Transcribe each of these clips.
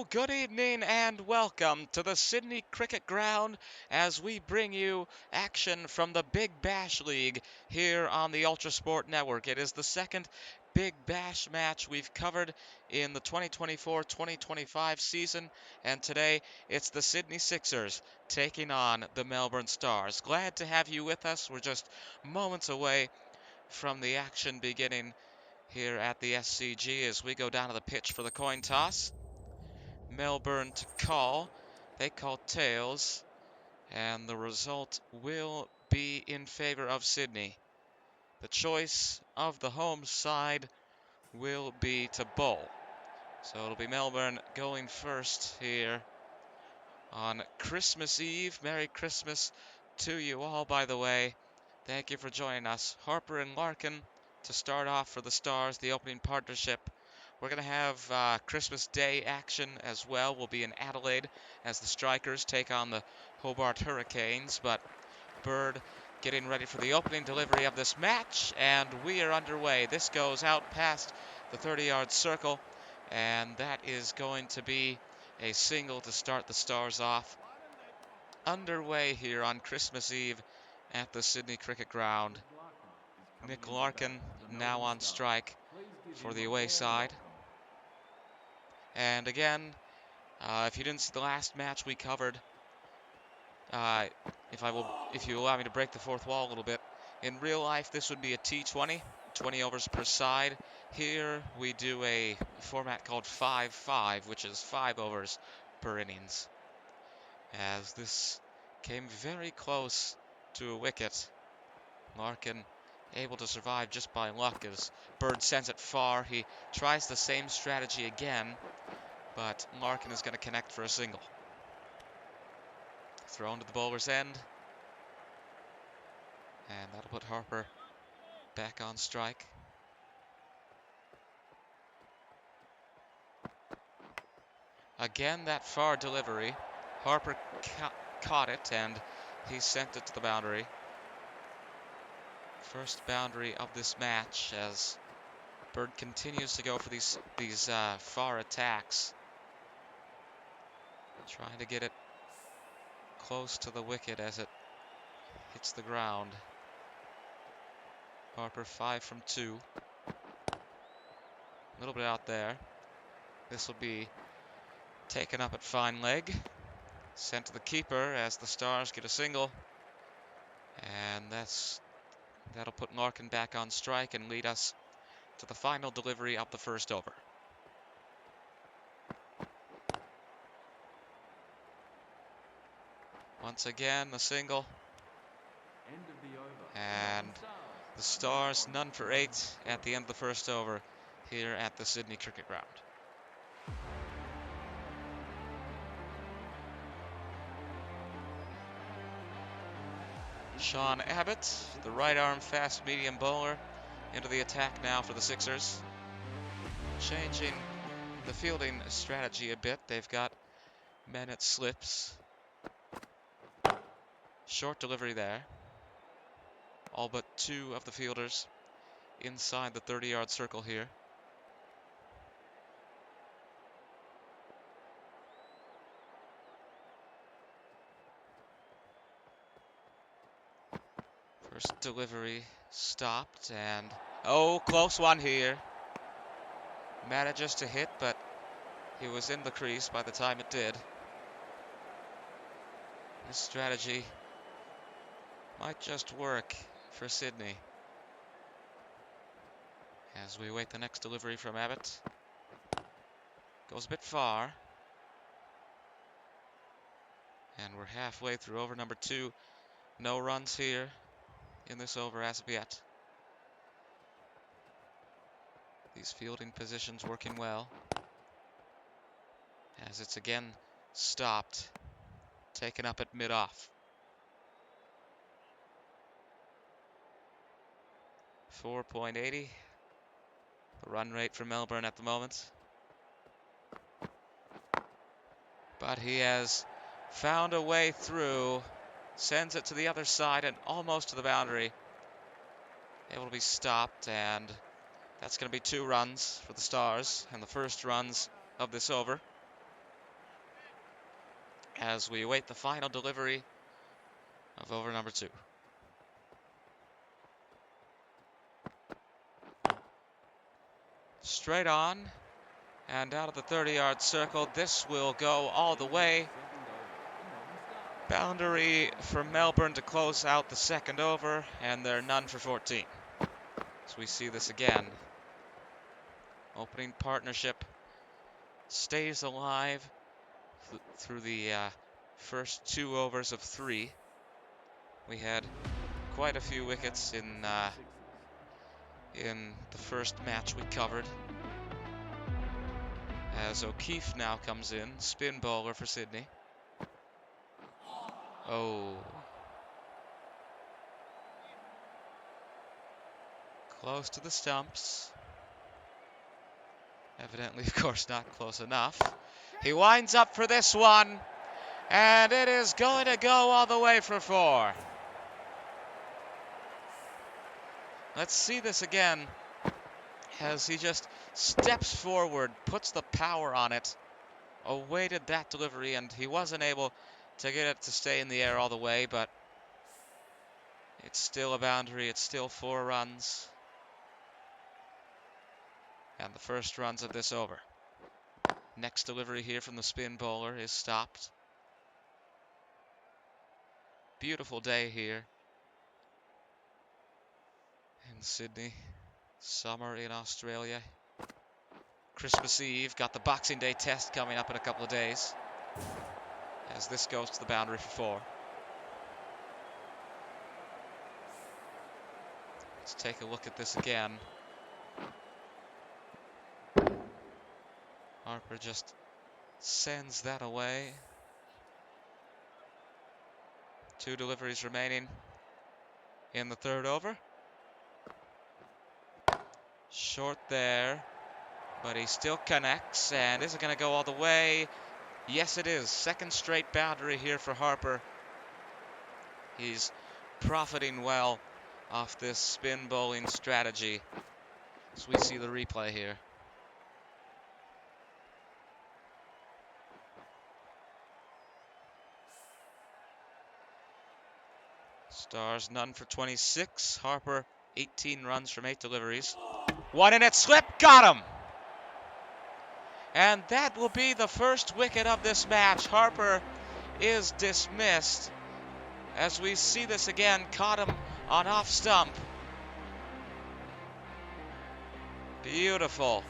Well, good evening and welcome to the Sydney Cricket Ground as we bring you action from the Big Bash League here on the Ultrasport Network. It is the second Big Bash match we've covered in the 2024-2025 season, and today it's the Sydney Sixers taking on the Melbourne Stars. Glad to have you with us. We're just moments away from the action beginning here at the SCG as we go down to the pitch for the coin toss. Melbourne to call. They call tails, and the result will be in favor of Sydney. The choice of the home side will be to bowl. So it'll be Melbourne going first here on Christmas Eve. Merry Christmas to you all, by the way. Thank you for joining us. Harper and Larkin to start off for the Stars, the opening partnership. We're going to have Christmas Day action as well. We'll be in Adelaide as the Strikers take on the Hobart Hurricanes. But Bird getting ready for the opening delivery of this match, and we are underway. This goes out past the 30-yard circle, and that is going to be a single to start the Stars off. Underway here on Christmas Eve at the Sydney Cricket Ground. Nick Larkin now on strike for the away side. And again, if you didn't see the last match we covered, if you allow me to break the fourth wall a little bit, in real life this would be a T20, 20 overs per side. Here we do a format called 5-5, which is 5 overs per innings. As this came very close to a wicket, Larkin able to survive just by luck as Bird sends it far. He tries the same strategy again, but Larkin is going to connect for a single. Thrown to the bowler's end, and that'll put Harper back on strike. Again, that far delivery. Harper caught it, and he sent it to the boundary. First boundary of this match as Bird continues to go for these far attacks, trying to get it close to the wicket as it hits the ground. Harper 5 from 2. A little bit out there. This will be taken up at fine leg. Sent to the keeper as the Stars get a single. And that'll put Larkin back on strike and lead us to the final delivery of the first over. Once again, the single. And the Stars none for 8 at the end of the first over here at the Sydney Cricket Ground. Sean Abbott, the right arm fast medium bowler, into the attack now for the Sixers. Changing the fielding strategy a bit. They've got men at slips. Short delivery there. All but 2 of the fielders inside the 30-yard circle here. First delivery stopped, and oh, close one here. Manages to hit, but he was in the crease by the time it did. This strategy might just work for Sydney. As we await the next delivery from Abbott. Goes a bit far. And we're halfway through over number 2. No runs here in this over as of yet. These fielding positions working well. As it's again stopped. Taken up at mid-off. 4.80. The run rate for Melbourne at the moment. But he has found a way through. Sends it to the other side and almost to the boundary. Able to be stopped, and that's going to be 2 runs for the Stars and the first runs of this over. as we await the final delivery of over number 2. Straight on and out of the 30-yard circle. This will go all the way. Boundary for Melbourne to close out the second over, and they're none for 14. So we see this again. Opening partnership stays alive through the first 2 overs of 3. We had quite a few wickets in the first match we covered. As O'Keefe now comes in, spin bowler for Sydney. Oh. Close to the stumps. Evidently, of course, not close enough. He winds up for this one, and it is going to go all the way for 4. Let's see this again as he just steps forward, puts the power on it, awaited that delivery, and he wasn't able to get it to stay in the air all the way, but it's still a boundary. It's still 4 runs. And the first runs of this over. Next delivery here from the spin bowler is stopped. Beautiful day here in Sydney. Summer in Australia. Christmas Eve. Got the Boxing Day test coming up in a couple of days. As this goes to the boundary for 4. Let's take a look at this again. Harper just sends that away. 2 deliveries remaining in the third over. Short there, but he still connects. And is it going to go all the way? Yes, it is. Second straight boundary here for Harper. He's profiting well off this spin bowling strategy. As we see the replay here. Stars none for 26. Harper 18 runs from 8 deliveries. 1 in it, slip, got him! And that will be the first wicket of this match. Harper is dismissed. As we see this again, caught him on off stump. Beautiful.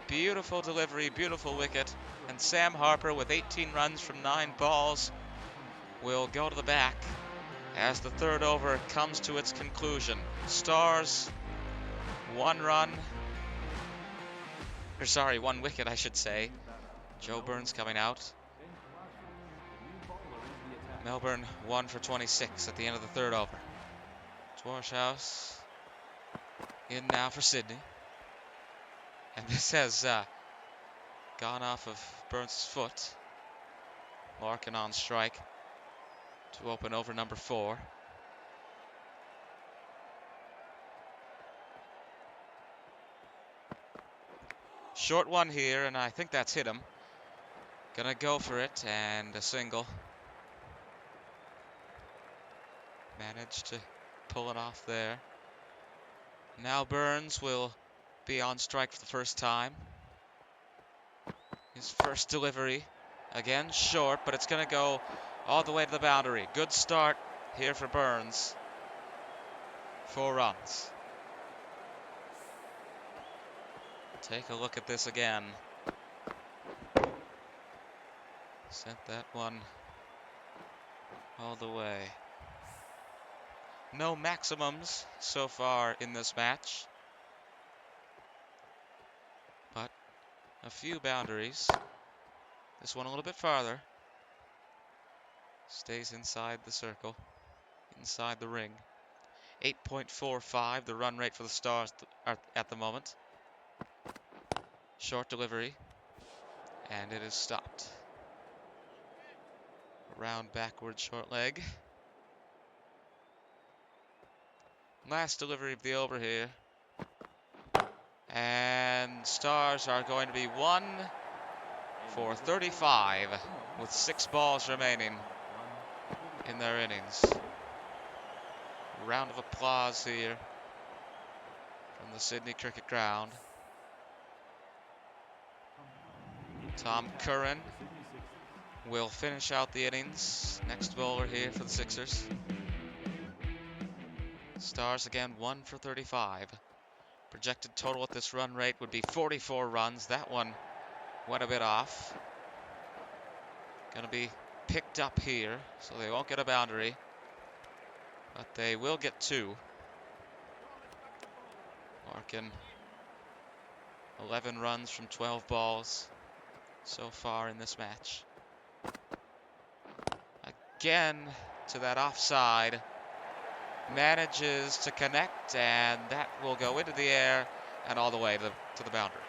Beautiful delivery, beautiful wicket. And Sam Harper with 18 runs from 9 balls will go to the back as the third over comes to its conclusion. Stars, 1 wicket, I should say. Joe Burns coming out. Melbourne 1 for 26 at the end of the third over. Dwarshouse in now for Sydney. And this has gone off of Burns' foot. Larkin on strike to open over number 4. Short one here, and I think that's hit him. Gonna go for it, and a single. Managed to pull it off there. Now Burns will be on strike for the first time. His first delivery. Again, short, but it's gonna go all the way to the boundary. Good start here for Burns. 4 runs. Take a look at this again. Sent that one all the way. No maximums so far in this match, but a few boundaries. This one a little bit farther. Stays inside the circle, inside the ring. 8.45 the run rate for the Stars at the moment. Short delivery, and it is stopped. Round backward short leg. Last delivery of the over here. And Stars are going to be 1 for 35. with 6 balls remaining in their innings. Round of applause here from the Sydney Cricket Ground. Tom Curran will finish out the innings. Next bowler here for the Sixers. Stars again 1 for 35. Projected total at this run rate would be 44 runs. That one went a bit off. Going to be picked up here, so they won't get a boundary, but they will get 2. Larkin, 11 runs from 12 balls so far in this match. Again to that offside. Manages to connect, and that will go into the air and all the way to the boundary.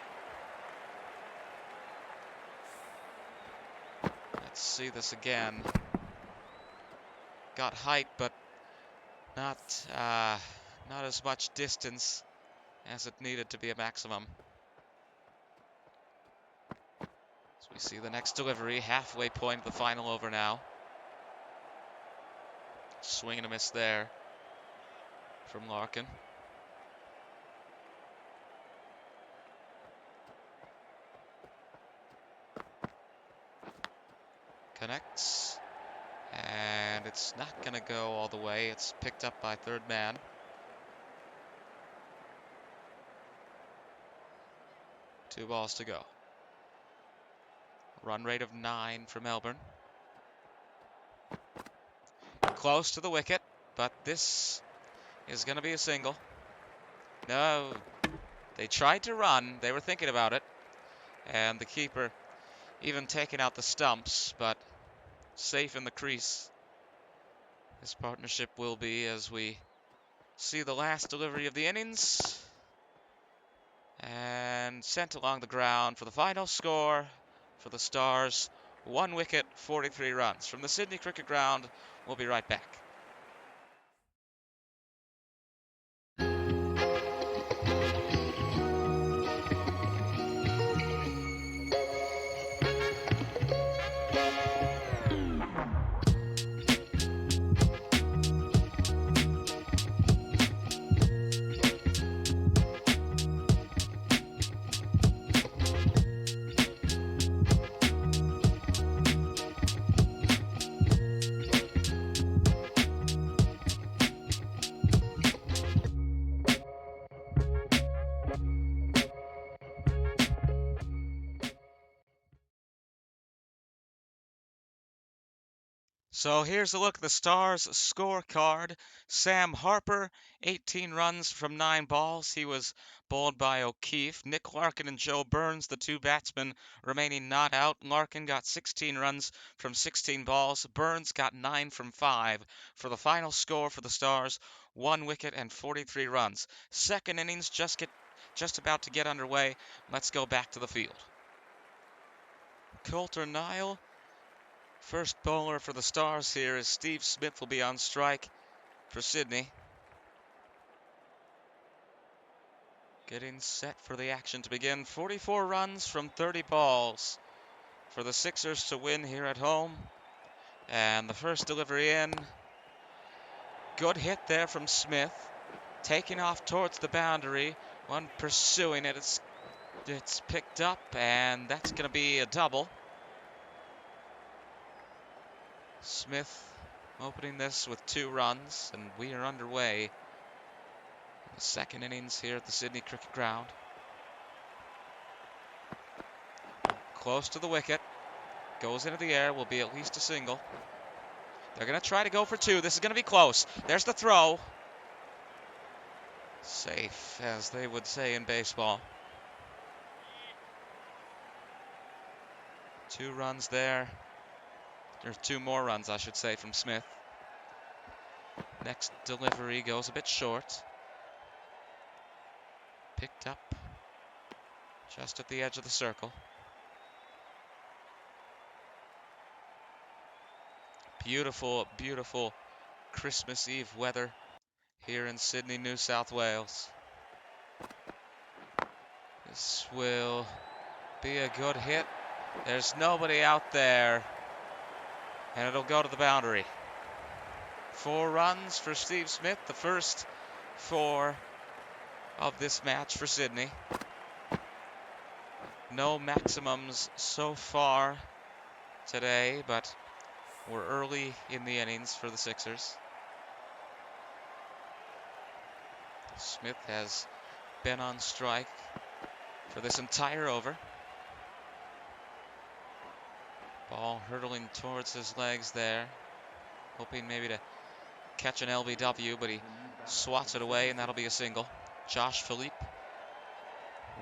Let's see this again. Got height, but not as much distance as it needed to be a maximum. So we see the next delivery, halfway point of the final over now. Swing and a miss there from Larkin. Connects, and it's not going to go all the way. It's picked up by third man. Two balls to go. Run rate of 9 for Melbourne. Close to the wicket, but this is going to be a single. No, they tried to run. They were thinking about it. And the keeper even taking out the stumps, but safe in the crease. This partnership will be as we see the last delivery of the innings. And sent along the ground for the final score for the Stars. 1 wicket, 43 runs. From the Sydney Cricket Ground, we'll be right back. So here's a look at the Stars scorecard. Sam Harper, 18 runs from 9 balls. He was bowled by O'Keefe. Nick Larkin and Joe Burns, the 2 batsmen, remaining not out. Larkin got 16 runs from 16 balls. Burns got 9 from 5. For the final score for the Stars, 1 wicket and 43 runs. Second innings just about to get underway. Let's go back to the field. Coulter Nile. First bowler for the Stars here is Steve Smith will be on strike for Sydney. Getting set for the action to begin. 44 runs from 30 balls for the Sixers to win here at home. And the first delivery in. Good hit there from Smith. Taking off towards the boundary. One pursuing it. It's picked up, and that's going to be a double. Smith opening this with 2 runs, and we are underway in the second innings here at the Sydney Cricket Ground. Close to the wicket. Goes into the air. Will be at least a single. They're going to try to go for 2. This is going to be close. There's the throw. Safe, as they would say in baseball. 2 runs there. There's 2 more runs, I should say, from Smith. Next delivery goes a bit short. Picked up just at the edge of the circle. Beautiful, beautiful Christmas Eve weather here in Sydney, New South Wales. This will be a good hit. There's nobody out there. And it'll go to the boundary. 4 runs for Steve Smith, the first 4 of this match for Sydney. No maximums so far today, but we're early in the innings for the Sixers. Smith has been on strike for this entire over. Ball hurtling towards his legs there, hoping maybe to catch an LBW, but he swats it away, and that'll be a single. Josh Philippe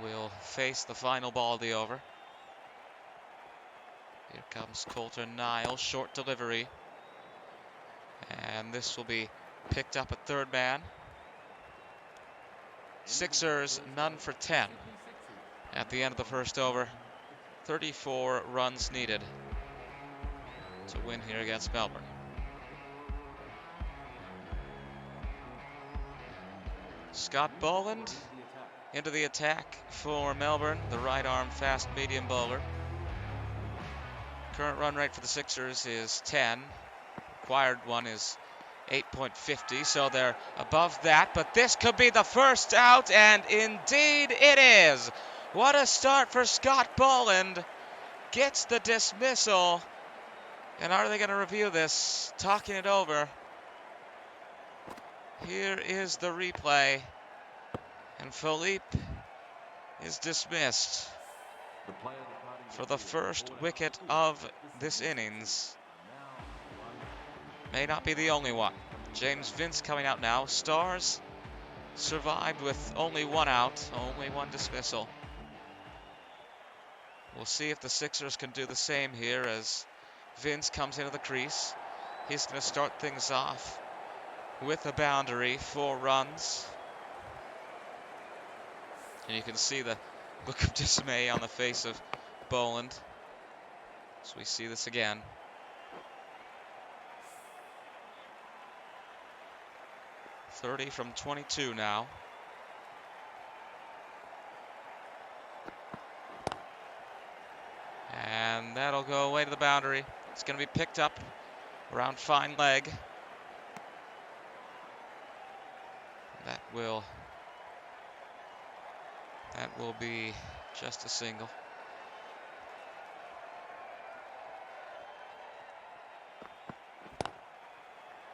will face the final ball of the over. Here comes Coulter Nile, short delivery. And this will be picked up at third man. Sixers none for 10 at the end of the first over. 34 runs needed to win here against Melbourne. Scott Boland into the attack for Melbourne, the right arm fast medium bowler. Current run rate for the Sixers is 10. Required one is 8.50, so they're above that. But this could be the first out, and indeed it is. What a start for Scott Boland. Gets the dismissal. And are they going to review this? Talking it over. Here is the replay. And Philippe is dismissed for the first wicket of this innings. May not be the only one. James Vince coming out now. Stars survived with only 1 out, only 1 dismissal. We'll see if the Sixers can do the same here as Vince comes into the crease. He's going to start things off with a boundary, 4 runs. And you can see the look of dismay on the face of Boland as we see this again. .30 from 22 now. And that'll go away to the boundary. It's going to be picked up around fine leg. That will be just a single.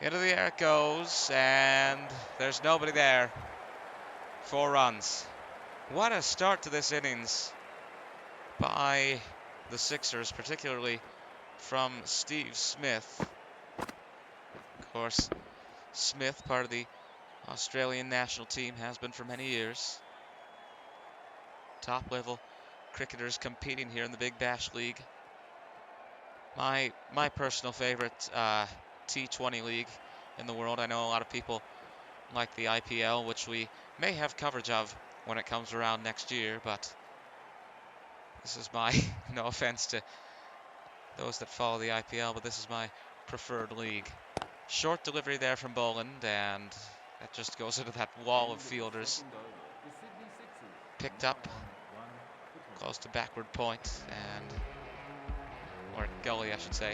Into the air it goes, and there's nobody there. 4 runs. What a start to this innings by the Sixers, particularly from Steve Smith. Of course, Smith, part of the Australian national team, has been for many years. Top-level cricketers competing here in the Big Bash League. My personal favorite T20 league in the world. I know a lot of people like the IPL, which we may have coverage of when it comes around next year, but this is my, no offense to those that follow the IPL, but this is my preferred league. Short delivery there from Boland, and that just goes into that wall of fielders. Picked up close to backward point, or gully, I should say.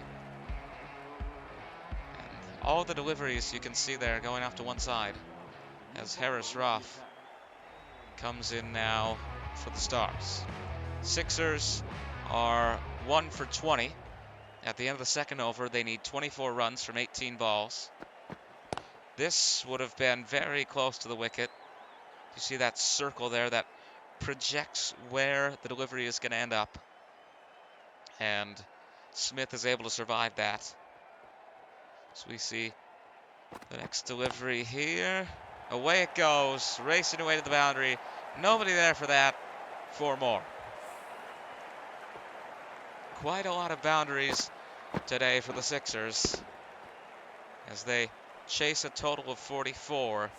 And all the deliveries you can see there going off to one side as Harris Roth comes in now for the Stars. Sixers are 1 for 20. At the end of the second over, they need 24 runs from 18 balls. This would have been very close to the wicket. You see that circle there that projects where the delivery is going to end up. And Smith is able to survive that. So we see the next delivery here. Away it goes, racing away to the boundary. Nobody there for that. 4 more. Quite a lot of boundaries today for the Sixers as they chase a total of 44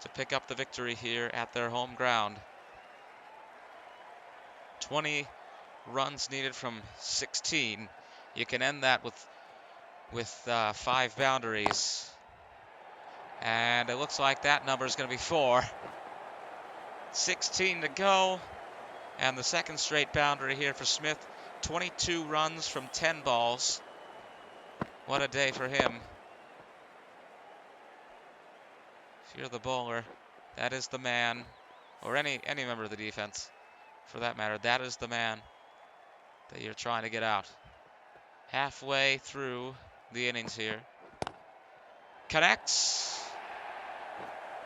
to pick up the victory here at their home ground. 20 runs needed from 16. You can end that with 5 boundaries. And it looks like that number is going to be 4. 16 to go. And the second straight boundary here for Smith 22 runs from 10 balls. What a day for him. If you're the bowler, that is the man, or any member of the defense, for that matter, that is the man that you're trying to get out. Halfway through the innings here. Connects.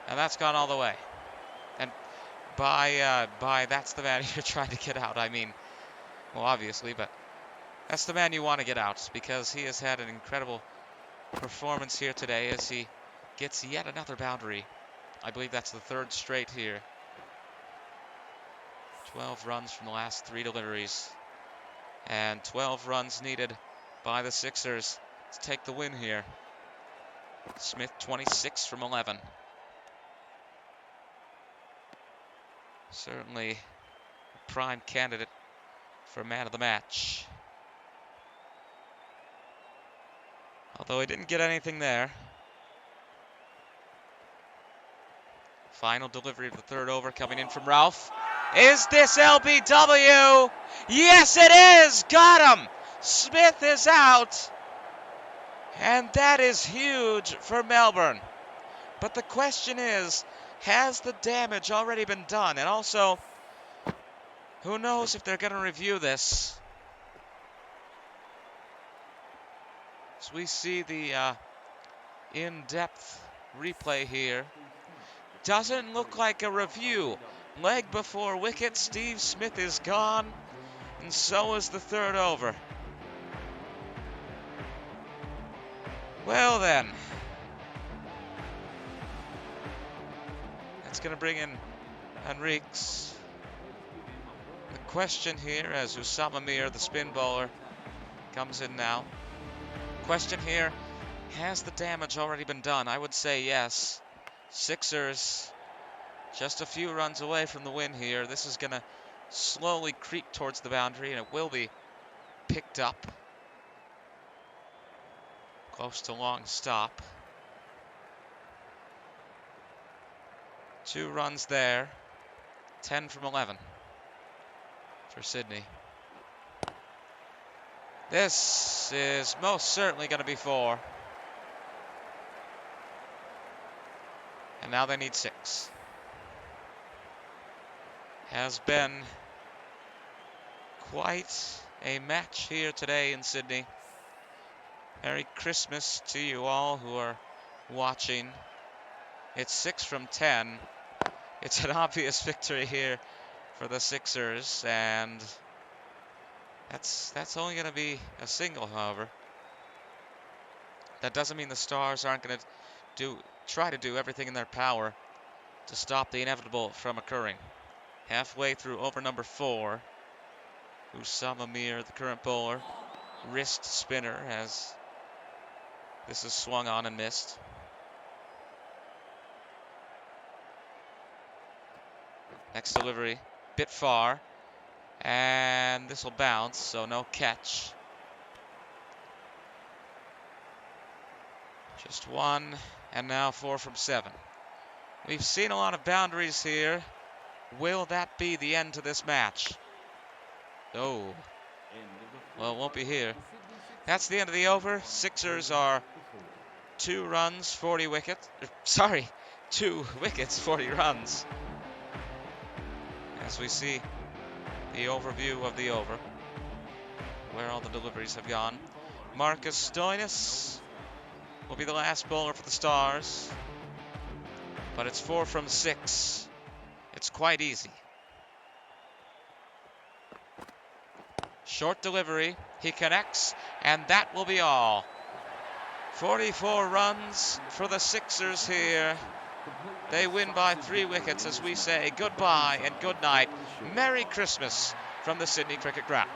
And that's gone all the way. And by that's the man you're trying to get out. I mean, well, obviously, but that's the man you want to get out because he has had an incredible performance here today as he gets yet another boundary. I believe that's the third straight here. 12 runs from the last 3 deliveries. And 12 runs needed by the Sixers to take the win here. Smith 26 from 11. Certainly a prime candidate for man of the match. Although he didn't get anything there. Final delivery of the third over coming in from Ralph. Is this LBW? Yes, it is! Got him! Smith is out. And that is huge for Melbourne. But the question is, has the damage already been done? And also, who knows if they're going to review this? As we see the in-depth replay here. Doesn't look like a review. Leg before wicket, Steve Smith is gone, and so is the third over. Well then, that's going to bring in Henriques. The question here, as Usama Mir, the spin bowler, comes in now. Question here, has the damage already been done? I would say yes. Sixers just a few runs away from the win here. This is going to slowly creep towards the boundary, and it will be picked up. Close to long stop. 2 runs there. 10 from 11 for Sydney. This is most certainly going to be 4. And now they need 6. Has been quite a match here today in Sydney. Merry Christmas to you all who are watching. It's 6 from 10. It's an obvious victory here for the Sixers, and that's only going to be a single, however. That doesn't mean the Stars aren't going to try to do everything in their power to stop the inevitable from occurring. Halfway through over number 4, Usama Mir, the current bowler, wrist spinner as this is swung on and missed. Next delivery, bit far, and this will bounce, so no catch. Just 1, and now 4 from 7. We've seen a lot of boundaries here. Will that be the end to this match? Oh, well, it won't be here. That's the end of the over. Sixers are 2 runs, 40 wickets. Sorry, 2 wickets, 40 runs. As we see the overview of the over, where all the deliveries have gone. Marcus Stoinis will be the last bowler for the Stars. But it's 4 from 6. It's quite easy. Short delivery. He connects, and that will be all. 44 runs for the Sixers here. They win by 3 wickets as we say goodbye and good night. Merry Christmas from the Sydney Cricket Ground.